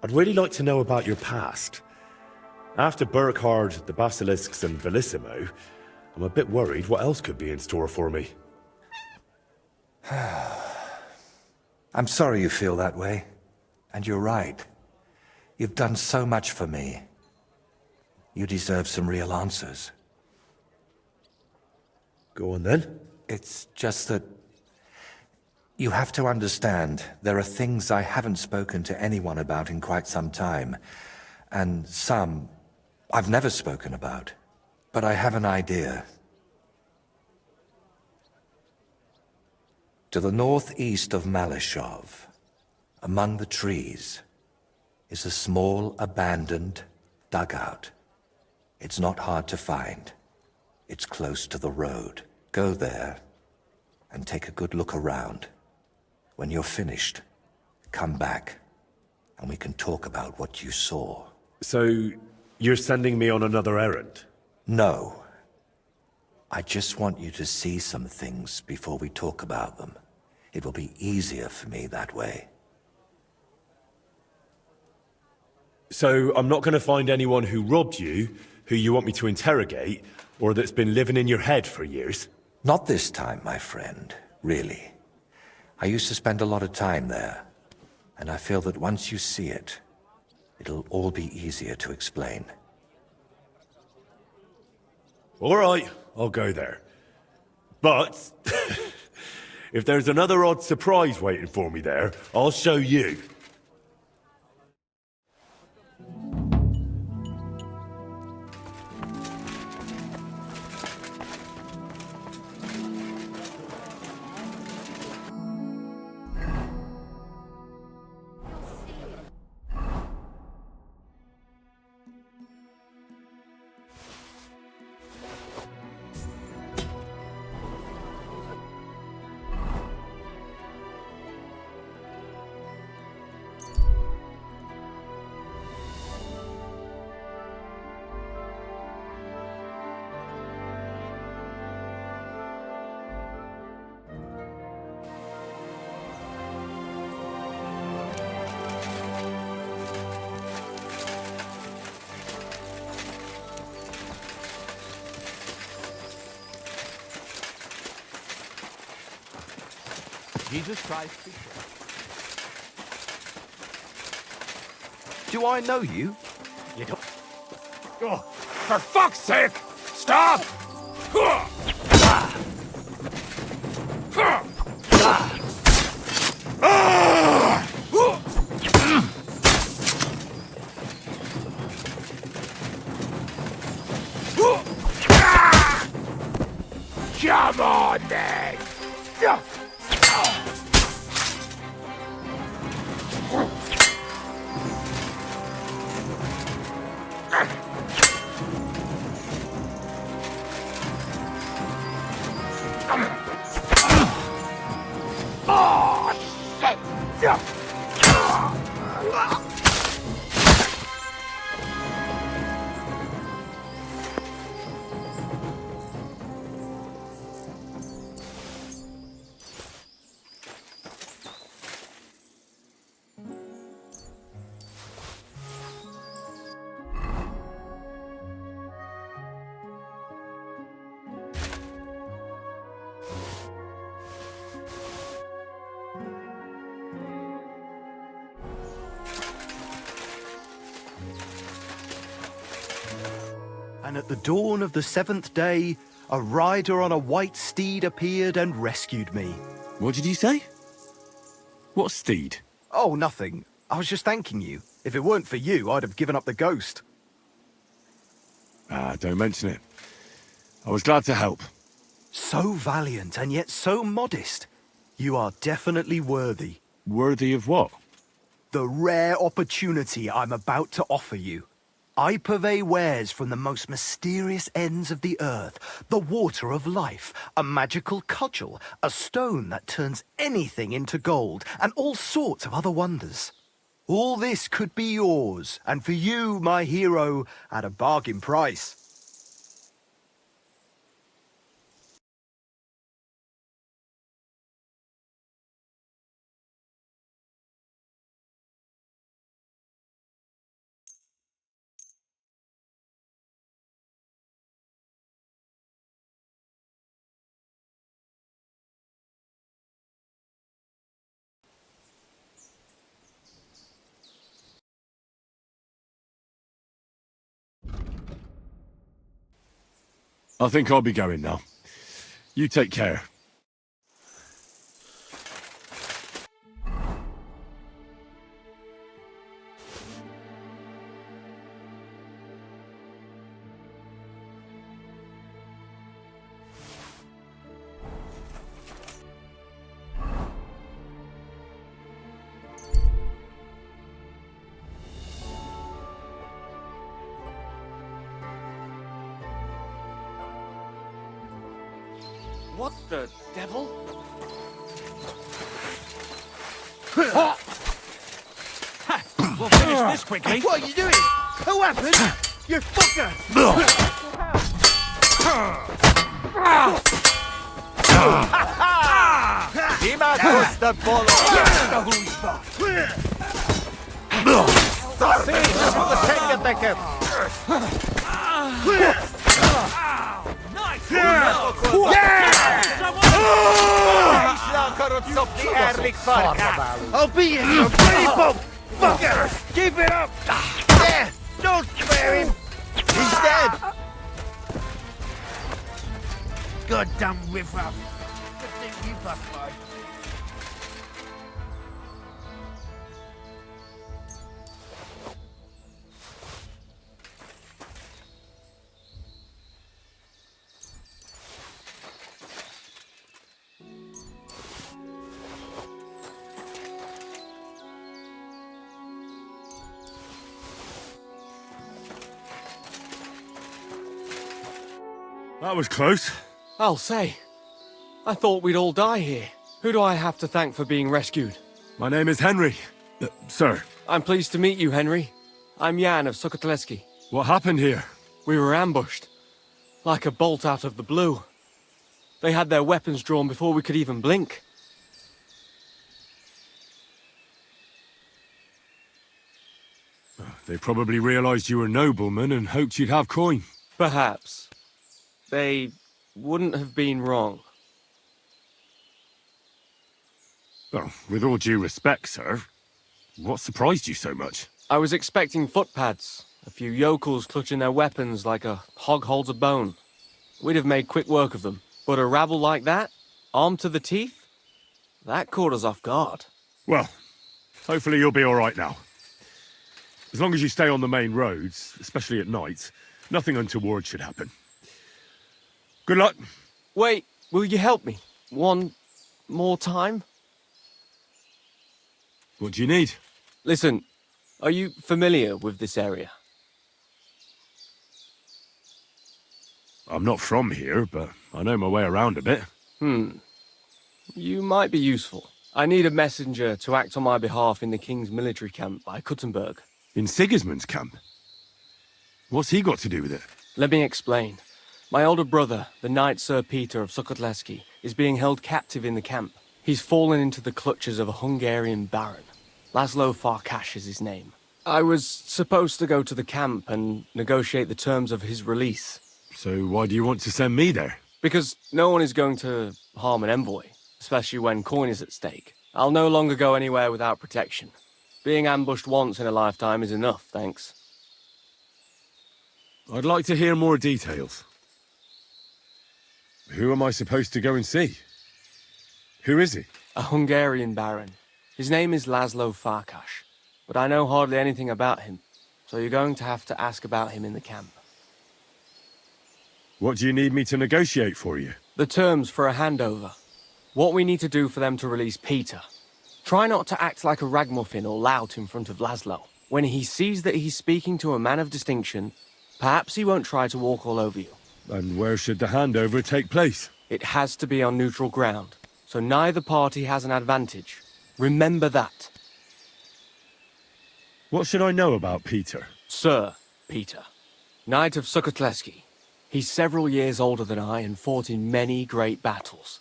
I'd really like to know about your past. After Burkhard, the Basilisks, and Bellissimo, I'm a bit worried what else could be in store for me. I'm sorry you feel that way. And you're right. You've done so much for me. You deserve some real answers. Go on then. It's just that you have to understand, there are things I haven't spoken to anyone about in quite some time, and some I've never spoken about. But I have an idea. To the northeast of Malishov, among the trees, is a small abandoned dugout. It's not hard to find. It's close to the road. Go there and take a good look around. When you're finished, come back and we can talk about what you saw. So, you're sending me on another errand? No. I just want you to see some things before we talk about them. It will be easier for me that way. So, I'm not going to find anyone who robbed you, who you want me to interrogate, or that's been living in your head for years? Not this time, my friend, really. I used to spend a lot of time there, and I feel that once you see it, it'll all be easier to explain. All right, I'll go there. But if there's another odd surprise waiting for me there, I'll show you. Jesus Christ be praised. Do I know you? You don't. Oh, for fuck's sake! Stop! Come on, then! Oh, shit! And at the dawn of the seventh day, a rider on a white steed appeared and rescued me. What did you say? What steed? Oh, nothing. I was just thanking you. If it weren't for you, I'd have given up the ghost. Ah, don't mention it. I was glad to help. So valiant and yet so modest. You are definitely worthy. Worthy of what? The rare opportunity I'm about to offer you. I purvey wares from the most mysterious ends of the earth. The water of life, a magical cudgel, a stone that turns anything into gold, and all sorts of other wonders. All this could be yours, and for you, my hero, at a bargain price. I think I'll be going now. You take care. What the devil? We'll finish this quickly. What are you doing? Who happened? You fucker! Ima Costa Polo! I'll be in your pretty bum! Fucker! Keep it up! There! Don't spare him! He's dead! Goddamn riffraff! Good thing you passed by. That was close. I'll say. I thought we'd all die here. Who do I have to thank for being rescued? My name is Henry. Sir, I'm pleased to meet you, Henry. I'm Jan of Msacakci. what happened here? We were ambushed. Like a bolt out of the blue. They had their weapons drawn before we could even blink. They probably realized you were noblemen and hoped you'd have coin. Perhaps. They wouldn't have been wrong. Well, with all due respect, sir, what surprised you so much? I was expecting footpads. A few yokels clutching their weapons like a hog holds a bone. We'd have made quick work of them. But a rabble like that, armed to the teeth? That caught us off guard. Well, hopefully you'll be all right now. As long as you stay on the main roads, especially at night, nothing untoward should happen. Good luck. Wait, will you help me? One more time? What do you need? Listen, are you familiar with this area? I'm not from here, but I know my way around a bit. You might be useful. I need a messenger to act on my behalf in the King's military camp by Kuttenberg. In Sigismund's camp? What's he got to do with it? Let me explain. My older brother, the Knight Sir Peter of Msacakci, is being held captive in the camp. He's fallen into the clutches of a Hungarian baron. Laszlo Farkas is his name. I was supposed to go to the camp and negotiate the terms of his release. So why do you want to send me there? Because no one is going to harm an envoy, especially when coin is at stake. I'll no longer go anywhere without protection. Being ambushed once in a lifetime is enough, thanks. I'd like to hear more details. Who am I supposed to go and see? Who is he? A Hungarian baron. His name is Laszlo Farkas, but I know hardly anything about him, so you're going to have to ask about him in the camp. What do you need me to negotiate for you? The terms for a handover. What we need to do for them to release Peter. Try not to act like a ragamuffin or lout in front of Laszlo. When he sees that he's speaking to a man of distinction, perhaps he won't try to walk all over you. And where should the handover take place? It has to be on neutral ground, so neither party has an advantage. Remember that. What should I know about Peter? Sir Peter, Knight of Msacakci. He's several years older than I and fought in many great battles.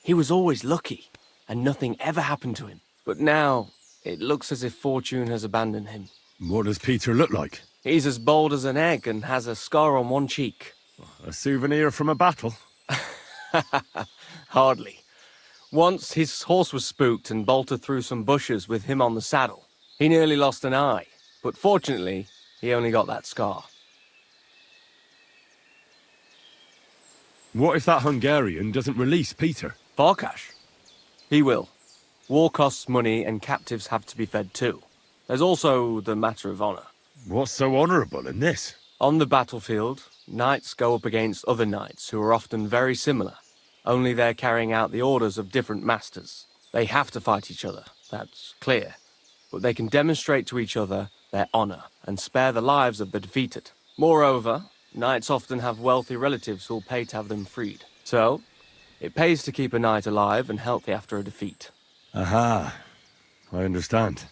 He was always lucky, and nothing ever happened to him. But now, it looks as if fortune has abandoned him. What does Peter look like? He's as bold as an egg and has a scar on one cheek. A souvenir from a battle? Hardly. Once his horse was spooked and bolted through some bushes with him on the saddle. He nearly lost an eye, but fortunately, he only got that scar. What if that Hungarian doesn't release Peter? Farkash? He will. War costs money and captives have to be fed too. There's also the matter of honor. What's so honorable in this? On the battlefield, knights go up against other knights who are often very similar, only they're carrying out the orders of different masters. They have to fight each other, that's clear. But they can demonstrate to each other their honor and spare the lives of the defeated. Moreover, knights often have wealthy relatives who'll pay to have them freed. So, it pays to keep a knight alive and healthy after a defeat. Aha. I understand.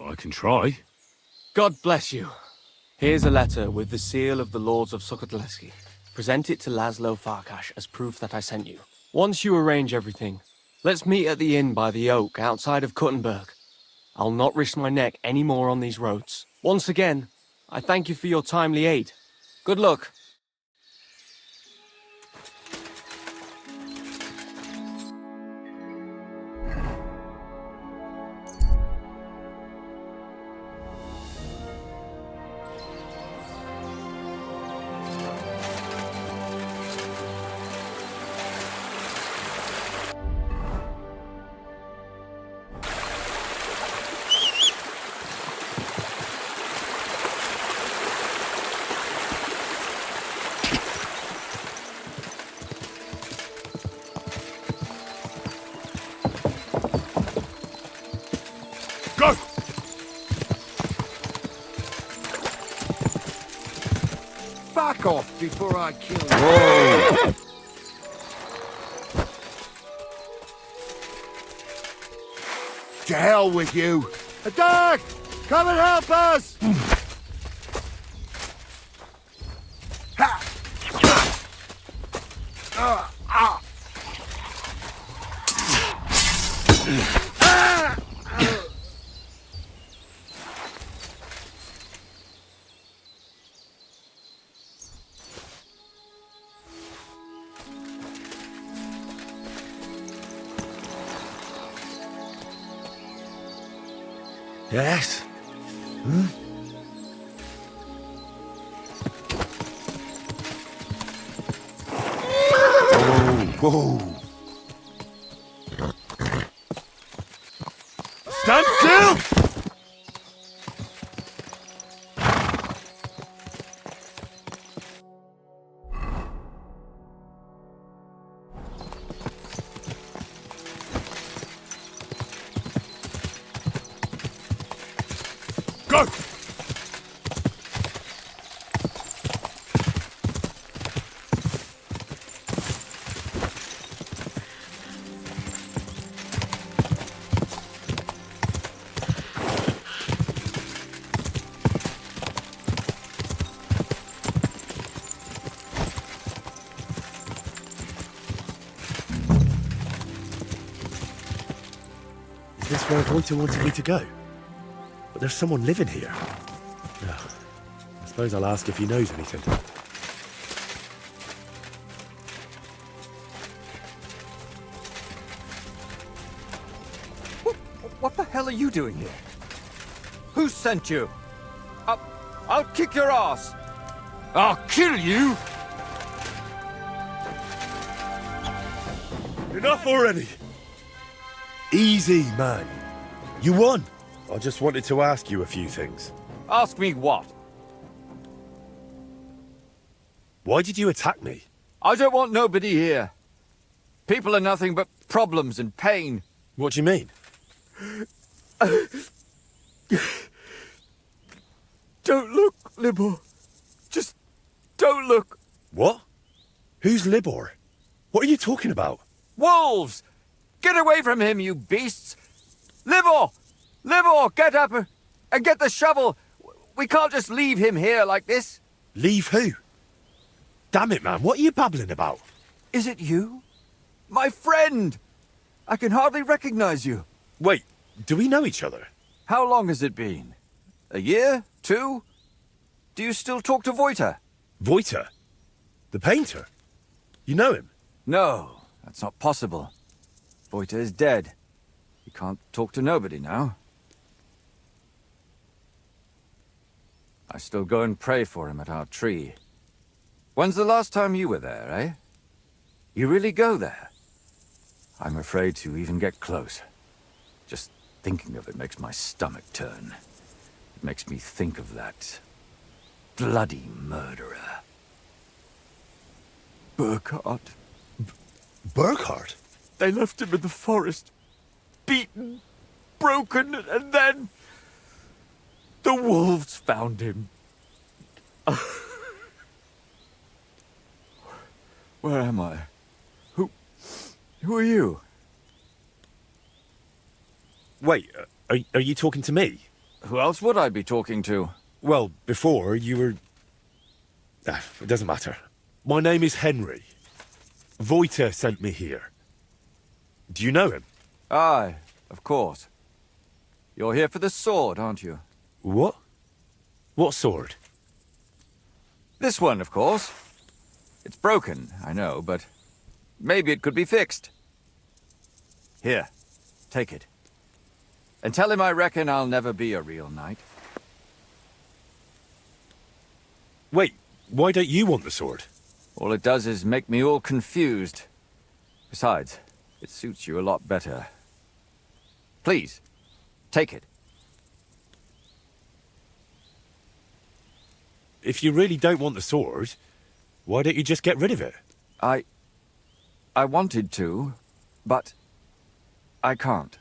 I can try. God bless you. Here's a letter with the seal of the Lords of Sukotleski. Present it to Laszlo Farkash as proof that I sent you. Once you arrange everything, let's meet at the inn by the Oak outside of Kuttenberg. I'll not risk my neck any more on these roads. Once again, I thank you for your timely aid. Good luck. Go! Back off before I kill you. To hell with you! Attack! Come and help us! Yes? Whoa! Stand still! Go! Is this where Voita wanted me to go? But there's someone living here. Ugh. I suppose I'll ask if he knows anything. What the hell are you doing here? Who sent you? I'll kick your ass! I'll kill you! Enough already! Easy, man. You won. I just wanted to ask you a few things. Ask me what? Why did you attack me? I don't want nobody here. People are nothing but problems and pain. What do you mean? Don't look, Libor. Just don't look. What? Who's Libor? What are you talking about? Wolves! Get away from him, you beasts! Libor! Libor, get up and get the shovel! We can't just leave him here like this. Leave who? Damn it, man. What are you babbling about? Is it you? My friend! I can hardly recognize you. Wait, do we know each other? How long has it been? A year? 2? Do you still talk to Voita? Voita? The painter? You know him? No, that's not possible. Voita is dead. You can't talk to nobody now. I still go and pray for him at our tree. When's the last time you were there, eh? You really go there? I'm afraid to even get close. Just thinking of it makes my stomach turn. It makes me think of that bloody murderer. Burkhard. Burkhard? They left him in the forest, beaten, broken, and then the wolves found him. Where am I? Who are you? Wait, are you talking to me? Who else would I be talking to? Well, before you were... it doesn't matter. My name is Henry. Voita sent me here. Do you know him? Aye, of course. You're here for the sword, aren't you? What? What sword? This one, of course. It's broken, I know, but maybe it could be fixed. Here, take it. And tell him I reckon I'll never be a real knight. Wait, why don't you want the sword? All it does is make me all confused. Besides, it suits you a lot better. Please, take it. If you really don't want the sword, why don't you just get rid of it? I wanted to, but I can't.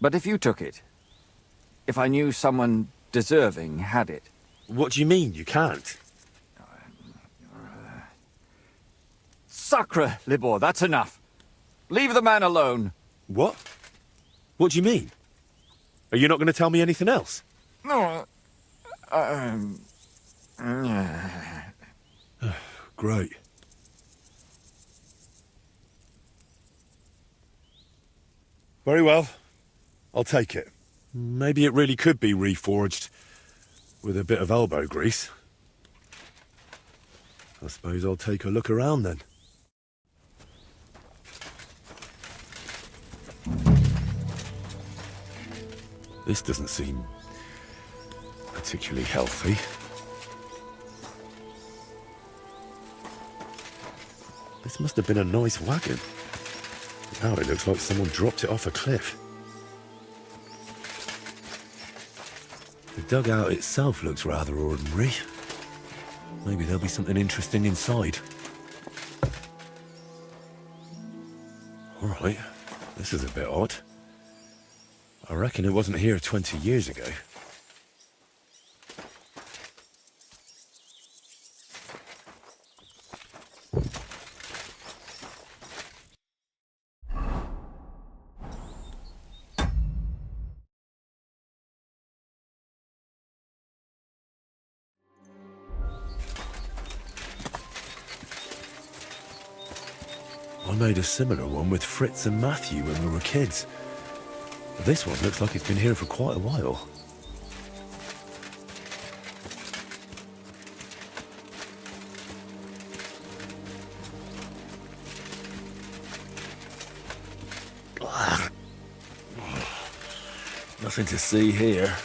But if you took it, if I knew someone deserving had it... What do you mean, you can't? Sacre, Libor, that's enough. Leave the man alone. What? What do you mean? Are you not going to tell me anything else? No. Great. Very well. I'll take it. Maybe it really could be reforged with a bit of elbow grease. I suppose I'll take a look around then. This doesn't seem particularly healthy. This must have been a nice wagon. Now it looks like someone dropped it off a cliff. The dugout itself looks rather ordinary. Maybe there'll be something interesting inside. All right, this is a bit odd. I reckon it wasn't here 20 years ago. I made a similar one with Fritz and Matthew when we were kids. This one looks like it's been here for quite a while. Nothing to see here.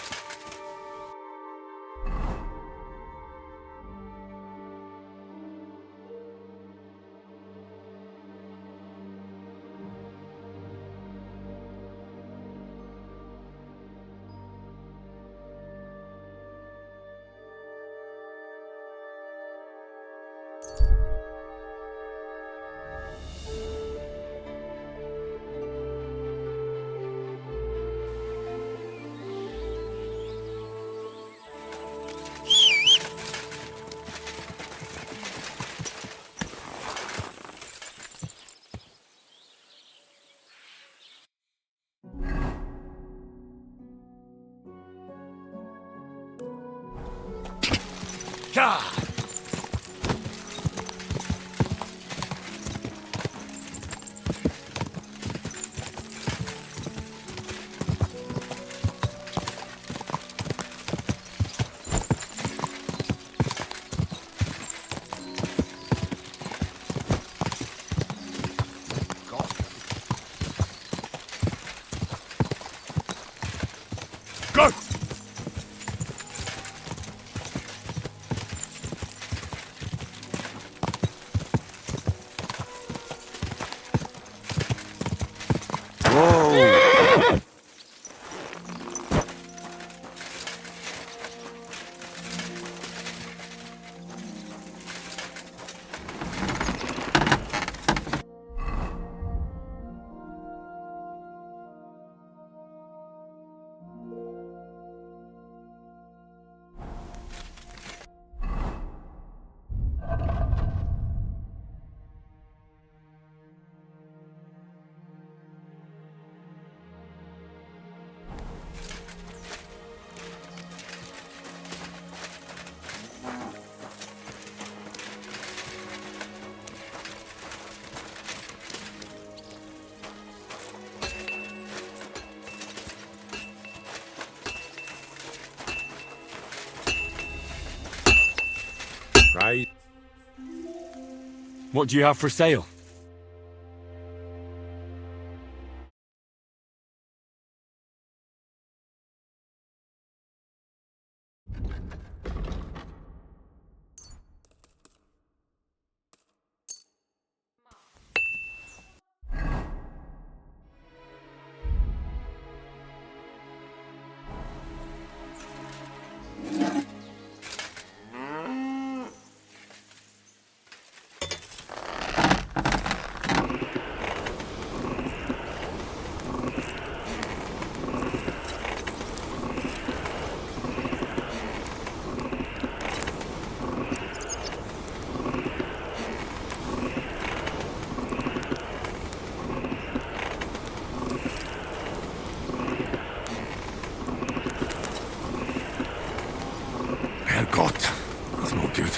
What do you have for sale? Herrgott, that's not good.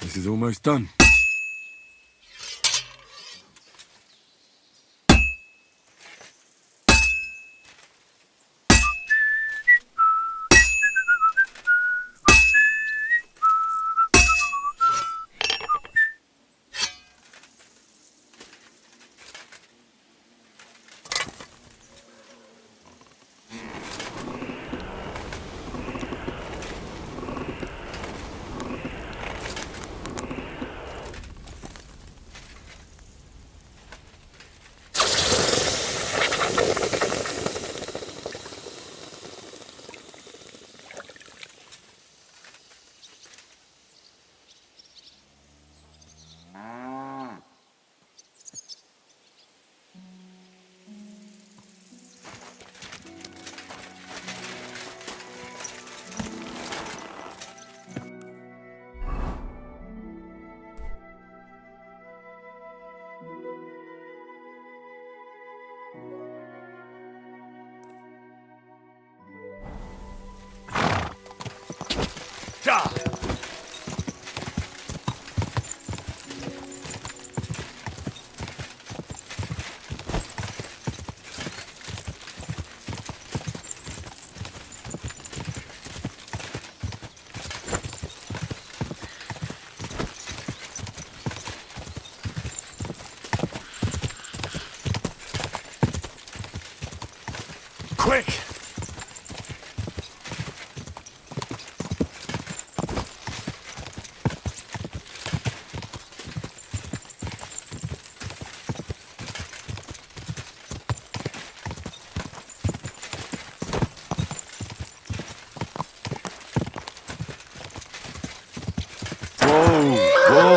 This is almost done. Quick!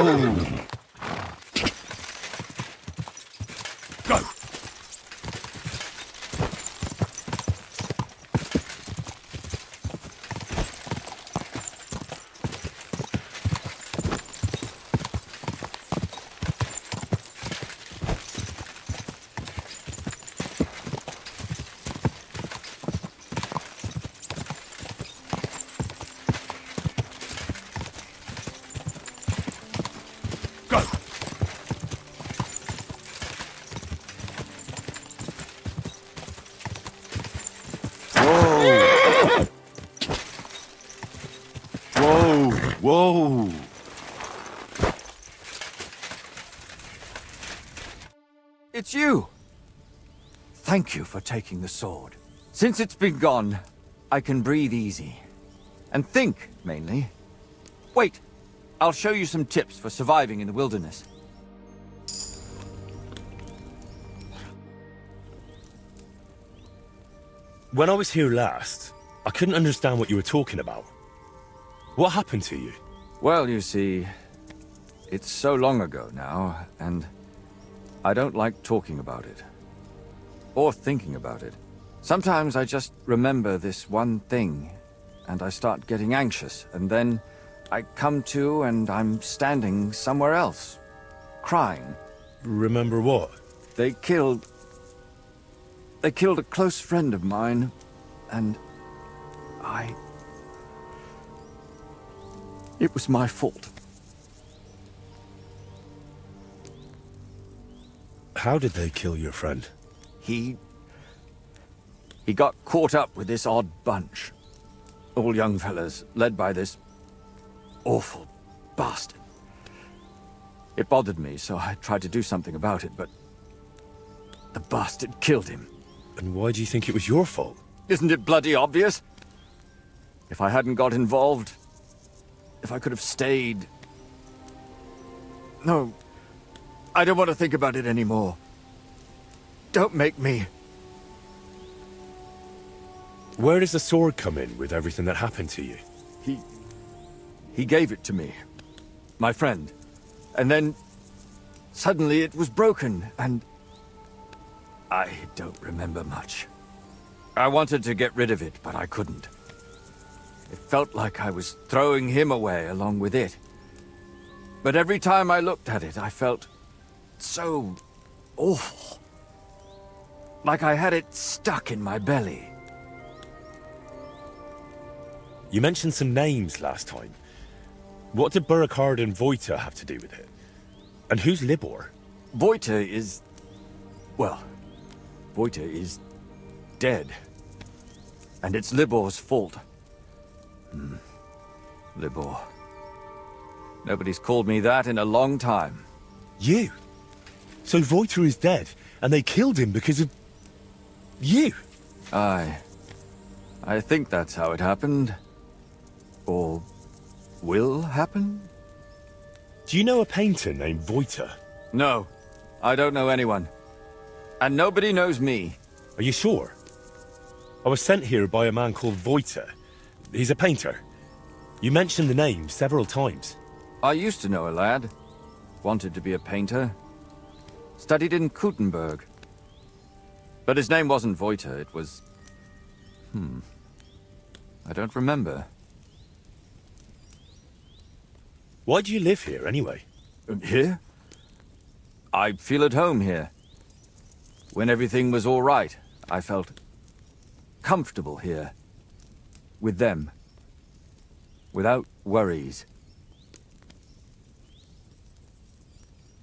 Go! Go! Whoa! Whoa! It's you! Thank you for taking the sword. Since it's been gone, I can breathe easy. And think, mainly. Wait, I'll show you some tips for surviving in the wilderness. When I was here last, I couldn't understand what you were talking about. What happened to you? Well, you see, it's so long ago now, and I don't like talking about it. Or thinking about it. Sometimes I just remember this one thing, and I start getting anxious, and then I come to and I'm standing somewhere else, crying. Remember what? They killed a close friend of mine, and it was my fault. How did they kill your friend? He got caught up with this odd bunch. All young fellas, led by this awful bastard. It bothered me, so I tried to do something about it, but the bastard killed him. And why do you think it was your fault? Isn't it bloody obvious? If I hadn't got involved, if I could have stayed... No, I don't want to think about it anymore. Don't make me. Where does the sword come in with everything that happened to you? He gave it to me. My friend. And then... suddenly it was broken, and... I don't remember much. I wanted to get rid of it, but I couldn't. It felt like I was throwing him away along with it. But every time I looked at it, I felt so awful. Like I had it stuck in my belly. You mentioned some names last time. What did Burkhard and Voita have to do with it? And who's Libor? Voita is... well, Voita is dead. And it's Libor's fault. Libor. Nobody's called me that in a long time. You? So Voita is dead, and they killed him because of... you? I think that's how it happened. Or will happen? Do you know a painter named Voita? No, I don't know anyone. And nobody knows me. Are you sure? I was sent here by a man called Voita. He's a painter. You mentioned the name several times. I used to know a lad. Wanted to be a painter. Studied in Kuttenberg. But his name wasn't Voita, it was... I don't remember. Why do you live here, anyway? Here? I feel at home here. When everything was all right, I felt comfortable here. With them. Without worries.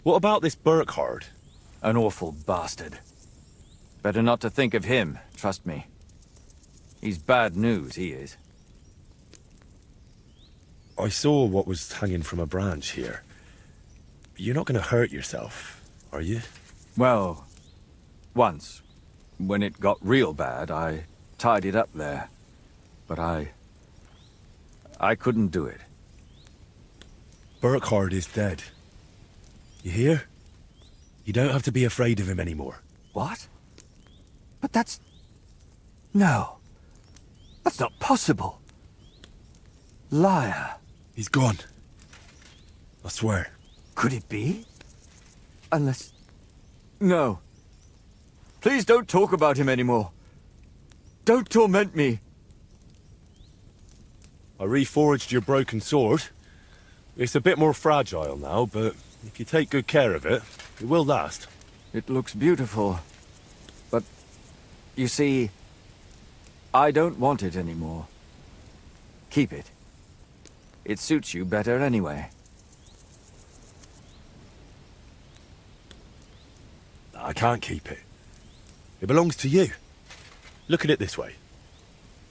What about this Burkhard? An awful bastard. Better not to think of him, trust me. He's bad news, he is. I saw what was hanging from a branch here. You're not going to hurt yourself, are you? Well, once. When it got real bad, I tied it up there. But I couldn't do it. Burkhard is dead. You hear? You don't have to be afraid of him anymore. What? But that's... No. That's not possible. Liar. He's gone. I swear. Could it be? Unless... No. Please don't talk about him anymore. Don't torment me. I reforged your broken sword. It's a bit more fragile now, but if you take good care of it, it will last. It looks beautiful. But, you see, I don't want it anymore. Keep it. It suits you better anyway. I can't keep it. It belongs to you. Look at it this way.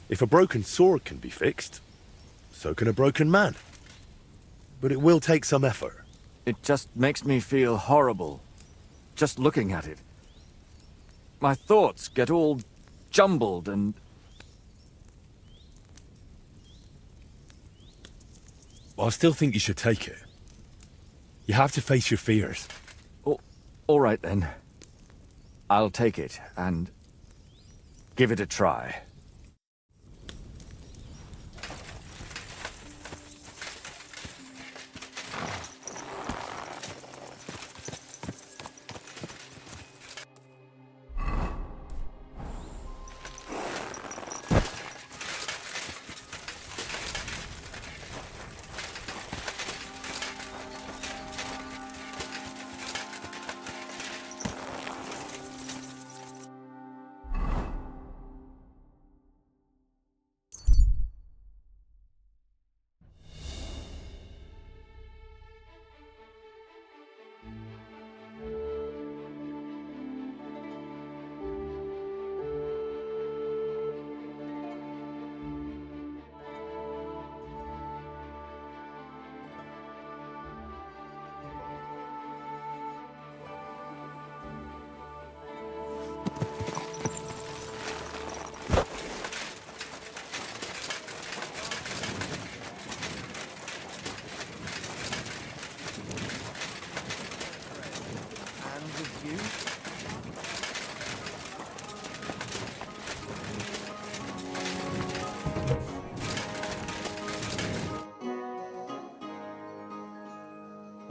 If a broken sword can be fixed, so can a broken man. But it will take some effort. It just makes me feel horrible, just looking at it. My thoughts get all jumbled and... I still think you should take it. You have to face your fears. All right then. I'll take it and give it a try.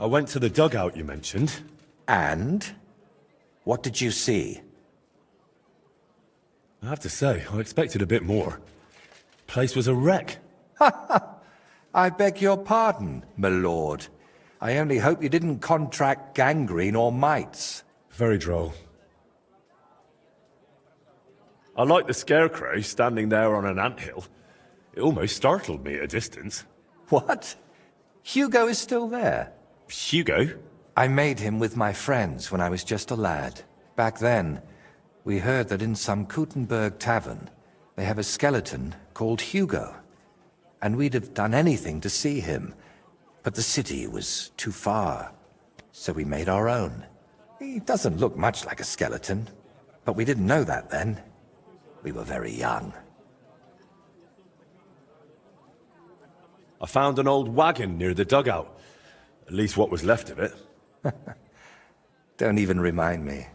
I went to the dugout you mentioned. And? What did you see? I have to say, I expected a bit more. Place was a wreck. I beg your pardon, my lord. I only hope you didn't contract gangrene or mites. Very droll. I like the scarecrow standing there on an anthill. It almost startled me at a distance. What? Hugo is still there? Hugo? I made him with my friends when I was just a lad. Back then, we heard that in some Kuttenberg tavern, they have a skeleton called Hugo. And we'd have done anything to see him. But the city was too far, so we made our own. He doesn't look much like a skeleton, but we didn't know that then. We were very young. I found an old wagon near the dugout. At least what was left of it. Don't even remind me.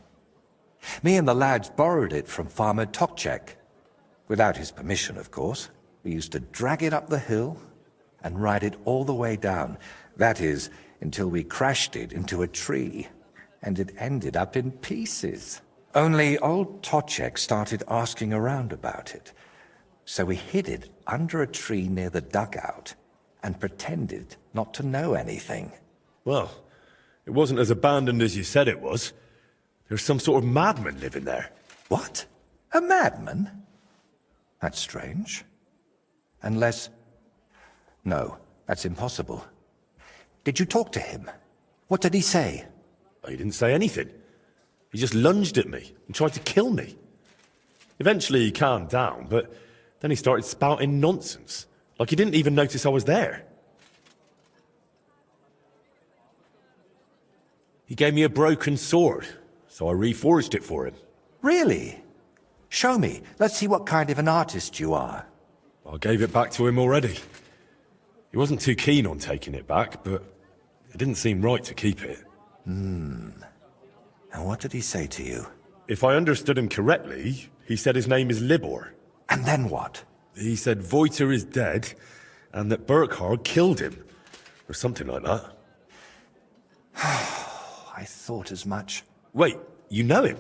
Me and the lads borrowed it from Farmer Tokchek. Without his permission, of course. We used to drag it up the hill and ride it all the way down. That is, until we crashed it into a tree. And it ended up in pieces. Only old Tokchek started asking around about it. So we hid it under a tree near the dugout and pretended not to know anything. Well, it wasn't as abandoned as you said it was. There's some sort of madman living there. What? A madman? That's strange. Unless... No, that's impossible. Did you talk to him? What did he say? He didn't say anything. He just lunged at me and tried to kill me. Eventually he calmed down, but then he started spouting nonsense. Like he didn't even notice I was there. He gave me a broken sword, so I reforged it for him. Really? Show me. Let's see what kind of an artist you are. I gave it back to him already. He wasn't too keen on taking it back, but it didn't seem right to keep it. And what did he say to you? If I understood him correctly, he said his name is Libor. And then what? He said Voiter is dead, and that Burkhard killed him, or something like that. I thought as much. Wait, you know him?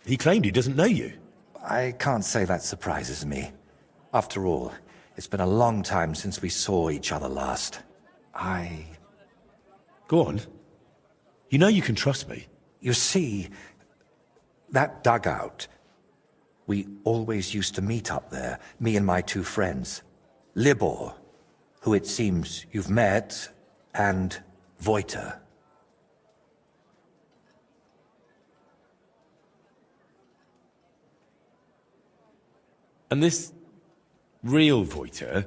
He claimed he doesn't know you. I can't say that surprises me. After all, it's been a long time since we saw each other last. Go on. You know you can trust me. You see, that dugout, we always used to meet up there, me and my two friends. Libor, who it seems you've met, and Voiter. And this real Voiter,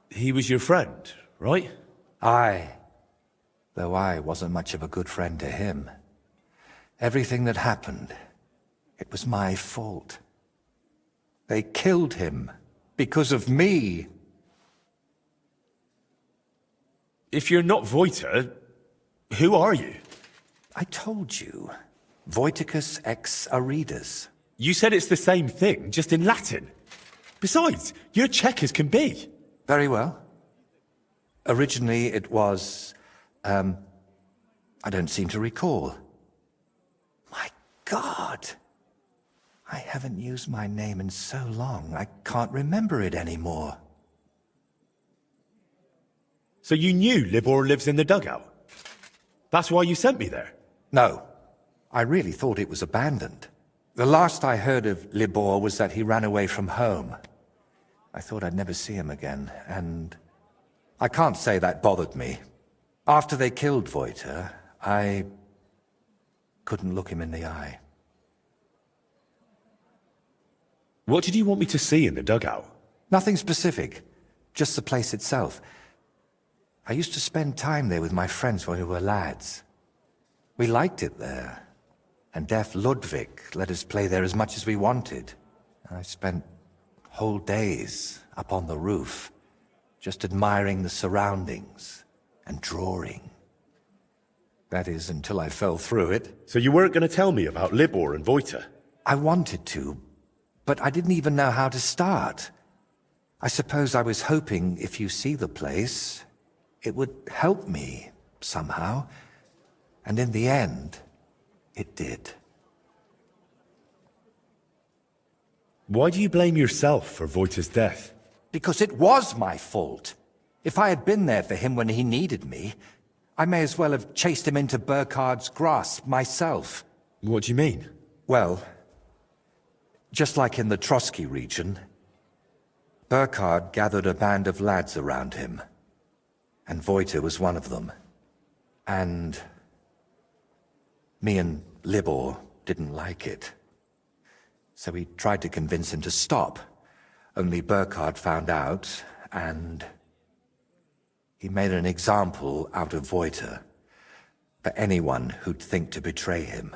he was your friend, right? Aye, though I wasn't much of a good friend to him. Everything that happened, it was my fault. They killed him because of me. If you're not Voiter, who are you? I told you, Voiticus ex Aridus. You said it's the same thing, just in Latin. Besides, you're Czech as can be. Very well. Originally it was, I don't seem to recall. My God! I haven't used my name in so long, I can't remember it anymore. So you knew Libor lives in the dugout? That's why you sent me there? No, I really thought it was abandoned. The last I heard of Libor was that he ran away from home. I thought I'd never see him again, and I can't say that bothered me. After they killed Voiter, I couldn't look him in the eye. What did you want me to see in the dugout? Nothing specific, just the place itself. I used to spend time there with my friends when we were lads. We liked it there, and deaf Ludwig let us play there as much as we wanted. I spent whole days up on the roof, just admiring the surroundings and drawing. That is, until I fell through it. So you weren't going to tell me about Libor and Voiter? I wanted to, but I didn't even know how to start. I suppose I was hoping if you see the place, it would help me somehow. And in the end, it did. Why do you blame yourself for Voiter's death? Because it was my fault. If I had been there for him when he needed me, I may as well have chased him into Burkhard's grasp myself. What do you mean? Well, just like in the Trotsky region, Burkhard gathered a band of lads around him, and Voiter was one of them. And me and Libor didn't like it. So we tried to convince him to stop, only Burkhard found out, and he made an example out of Voiter for anyone who'd think to betray him.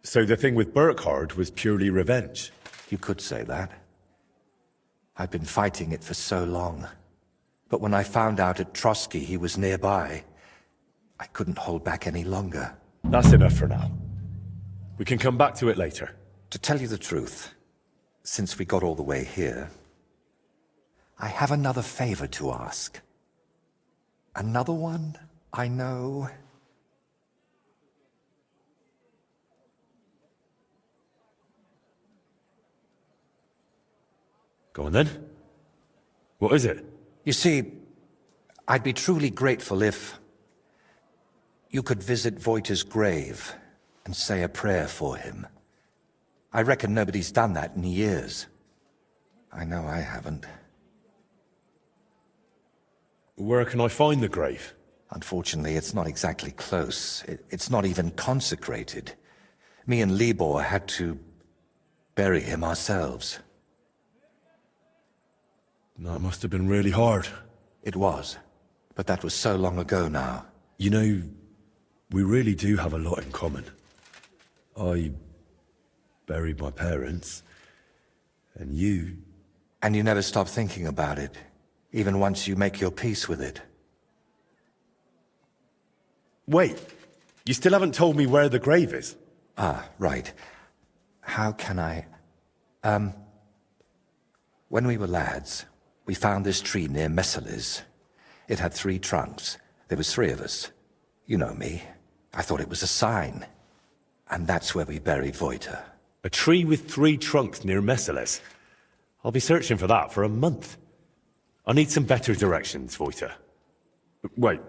So the thing with Burkhard was purely revenge? You could say that. I'd been fighting it for so long. But when I found out at Trotsky he was nearby, I couldn't hold back any longer. That's enough for now. We can come back to it later. To tell you the truth, since we got all the way here, I have another favor to ask. Another one, I know. Go on then. What is it? You see, I'd be truly grateful if you could visit Voiter's grave and say a prayer for him. I reckon nobody's done that in years. I know I haven't. Where can I find the grave? Unfortunately, it's not exactly close. It's not even consecrated. Me and Libor had to bury him ourselves. That must have been really hard. It was, but that was so long ago now. You know, we really do have a lot in common. I buried my parents, and you... And you never stop thinking about it, even once you make your peace with it. Wait, you still haven't told me where the grave is? Ah, right. How can I... When we were lads, we found this tree near Messalis. It had 3 trunks. There was 3 of us. You know me. I thought it was a sign. And that's where we buried Voita. A tree with 3 trunks near Messales. I'll be searching for that for a month. I need some better directions, Voita. Wait,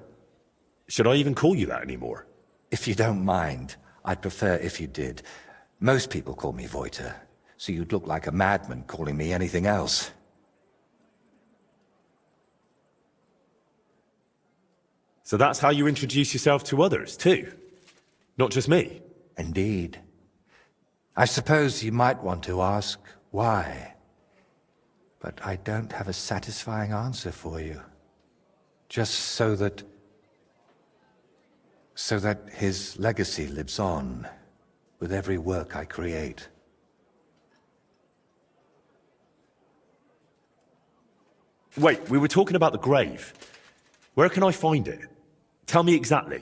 should I even call you that anymore? If you don't mind, I'd prefer if you did. Most people call me Voita, so you'd look like a madman calling me anything else. So that's how you introduce yourself to others, too? Not just me? Indeed. I suppose you might want to ask why. But I don't have a satisfying answer for you. Just so that his legacy lives on with every work I create. Wait, we were talking about the grave. Where can I find it? Tell me exactly.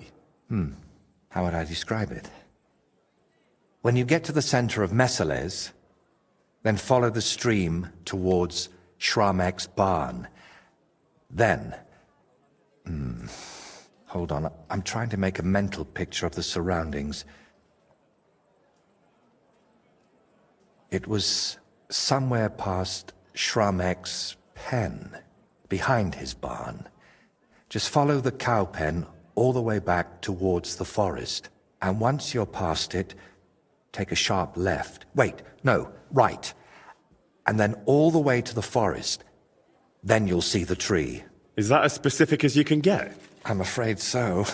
How would I describe it? When you get to the center of Messales, then follow the stream towards Shramek's barn. Then... hold on, I'm trying to make a mental picture of the surroundings. It was somewhere past Shramek's pen, behind his barn. Just follow the cow pen all the way back towards the forest. And once you're past it, take a sharp left. Wait, no, right. And then all the way to the forest. Then you'll see the tree. Is that as specific as you can get? I'm afraid so.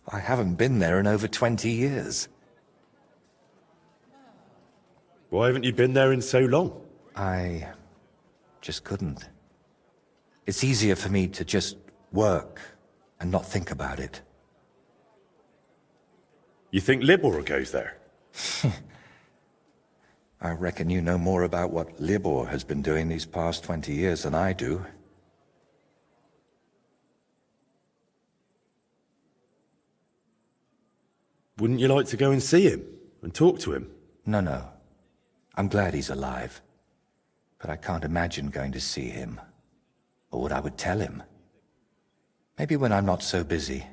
I haven't been there in over 20 years. Why haven't you been there in so long? I just couldn't. It's easier for me to just work and not think about it. You think Libor goes there? I reckon you know more about what Libor has been doing these past 20 years than I do. Wouldn't you like to go and see him and talk to him? No. I'm glad he's alive. But I can't imagine going to see him. Or what I would tell him. Maybe when I'm not so busy.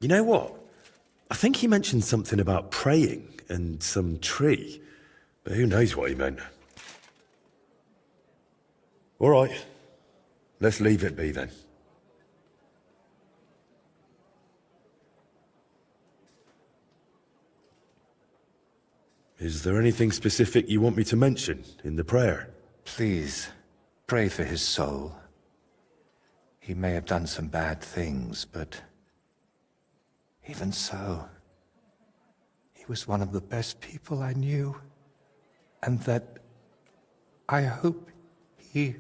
You know what? I think he mentioned something about praying and some tree. But who knows what he meant. All right. Let's leave it be then. Is there anything specific you want me to mention in the prayer? Please, pray for his soul. He may have done some bad things, but even so, he was one of the best people I knew. And that I hope he...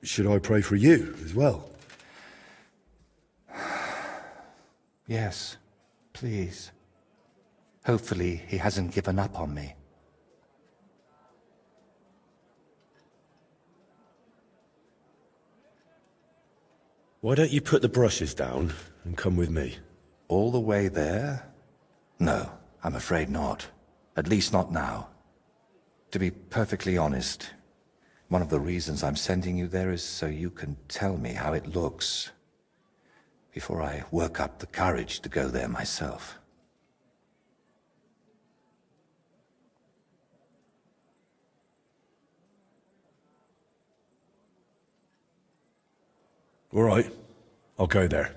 Should I pray for you as well? Yes, please. Hopefully he hasn't given up on me. Why don't you put the brushes down and come with me? All the way there? No, I'm afraid not. At least not now. To be perfectly honest, one of the reasons I'm sending you there is so you can tell me how it looks before I work up the courage to go there myself. All right, I'll go there.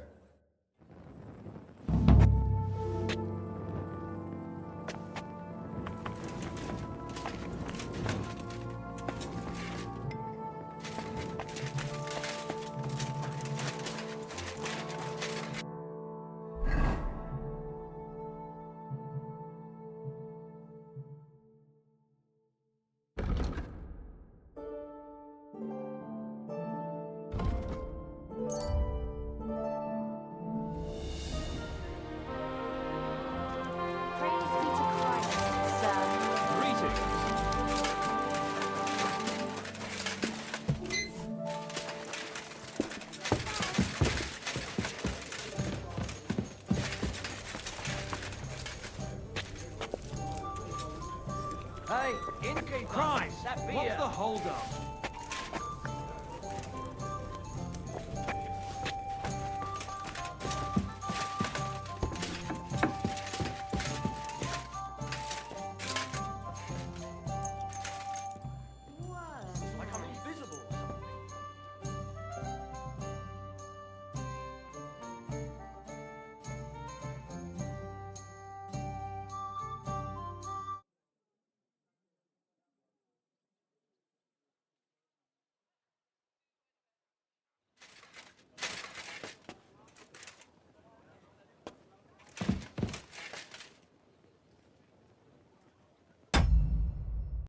Christ! What's the hold-up?